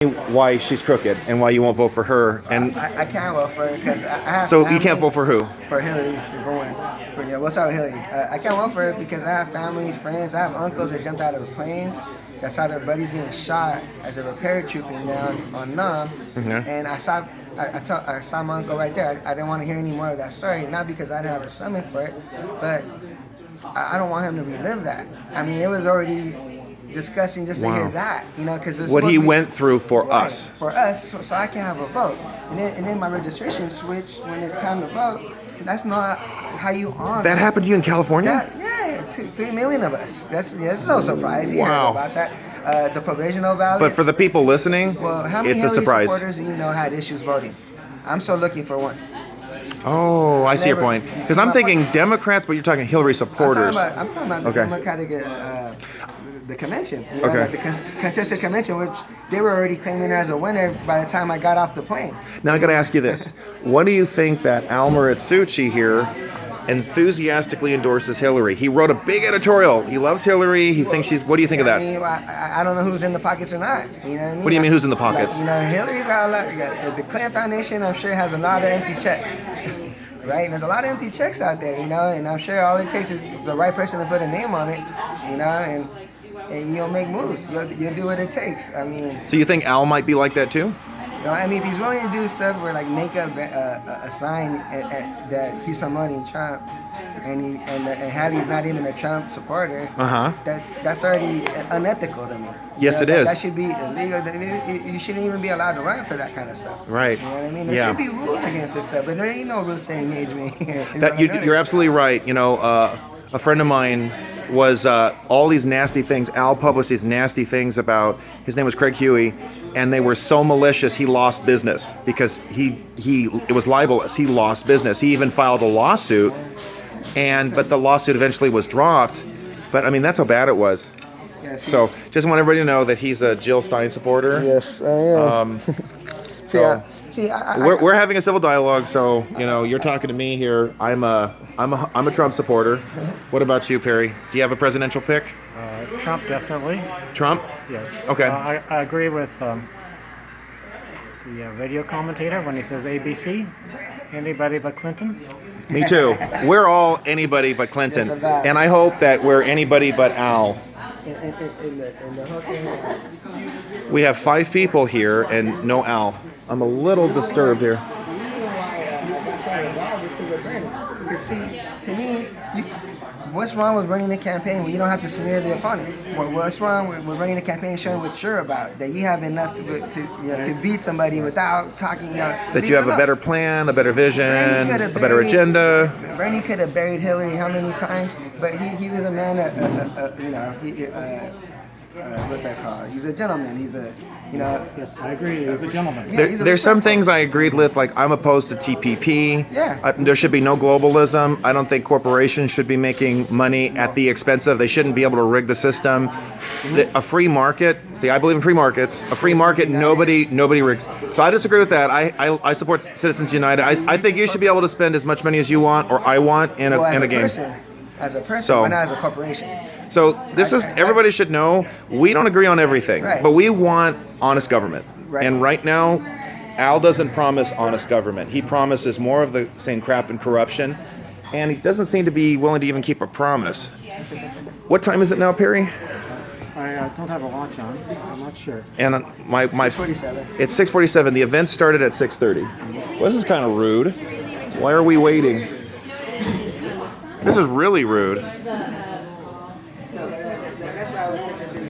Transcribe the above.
why she's crooked and why you won't vote for her. And I can't vote for her because I have. so you can't vote for who? For Hillary, for one. Yeah, what's up, Hillary? I can't vote for her because I have family, friends. I have uncles that jumped out of the planes. That saw their buddies getting shot as they were paratrooping down on Nam, and I saw my uncle right there. I didn't want to hear any more of that story, not because I didn't have the stomach for it, but I don't want him to relive that. I mean, it was already disgusting just to hear that, because what he went through for us. For us, so I can have a vote, and then my registration switched when it's time to vote. That's not how you honor. That happened to you in California? Yeah, 3 million of us. That's no surprise. You heard about that. The provisional ballot. But for the people listening, well, how many it's a surprise. supporters do you know had issues voting? I'm still looking for one. Oh, I see your point. Because I'm thinking Democrats, but you're talking Hillary supporters. I'm talking about the Democratic the convention. The contested convention, which they were already claiming her as a winner by the time I got off the plane. Now I got to ask you this: what do you think that Out Muratsuchi here enthusiastically endorses Hillary? He wrote a big editorial. He loves Hillary. He thinks she's. What do you think of that? I don't know who's in the pockets or not. You know what I mean? What do you mean who's in the pockets? Hillary's got a lot. The Clinton Foundation, I'm sure, has a lot of empty checks. Right? And there's a lot of empty checks out there, and I'm sure all it takes is the right person to put a name on it, and you'll make moves. You'll do what it takes. I mean. So you think Al might be like that too? I mean, if he's willing to do stuff where make a sign that he's promoting Trump, and Hallie's not even a Trump supporter, that's already unethical to me. Yes, it is. That should be illegal. You shouldn't even be allowed to run for that kind of stuff. Right. You know what I mean? There should be rules against this stuff, but there ain't no rules saying age me. You're absolutely right. A friend of mine was all these nasty things. Al published these nasty things about, his name was Craig Huey, and they were so malicious he lost business because it was libelous. He lost business. He even filed a lawsuit, but the lawsuit eventually was dropped. But I mean, that's how bad it was. Yes. So just want everybody to know that he's a Jill Stein supporter. Yes, I am. We're having a civil dialogue, so you're talking to me here. I'm a Trump supporter. What about you, Perry? Do you have a presidential pick? Trump, definitely. Trump? Yes. Okay. I agree with the radio commentator when he says ABC. Anybody but Clinton. Me too. We're all anybody but Clinton, and I hope that we're anybody but Al. We have 5 people here and no Al. I'm a little disturbed here. Because see, to me, what's wrong with running a campaign where you don't have to smear the opponent? What's wrong with running a campaign showing what you're about? That you have enough to beat somebody without talking. That you have a better plan, a better vision, a better agenda. Bernie could have buried Hillary how many times? But he was a man what's that called? He's a gentleman. He's a, Yes, I agree. He's a gentleman. There's some things I agreed with, like I'm opposed to TPP. Yeah. There should be no globalism. I don't think corporations should be making money at the expense of. They shouldn't be able to rig the system. A free market. See, I believe in free markets. A free market, nobody rigs. So I disagree with that. I support Citizens United. I think you should be able to spend as much money as you want or I want in a game. As a person, but not as a corporation. So everybody should know, we don't agree on everything, but we want honest government. Right. And right now, Al doesn't promise honest government. He promises more of the same crap and corruption, and he doesn't seem to be willing to even keep a promise. What time is it now, Perry? I don't have a watch on. I'm not sure. And my 6:47. It's 6:47. The event started at 6:30. Well, this is kind of rude. Why are we waiting? This is really rude.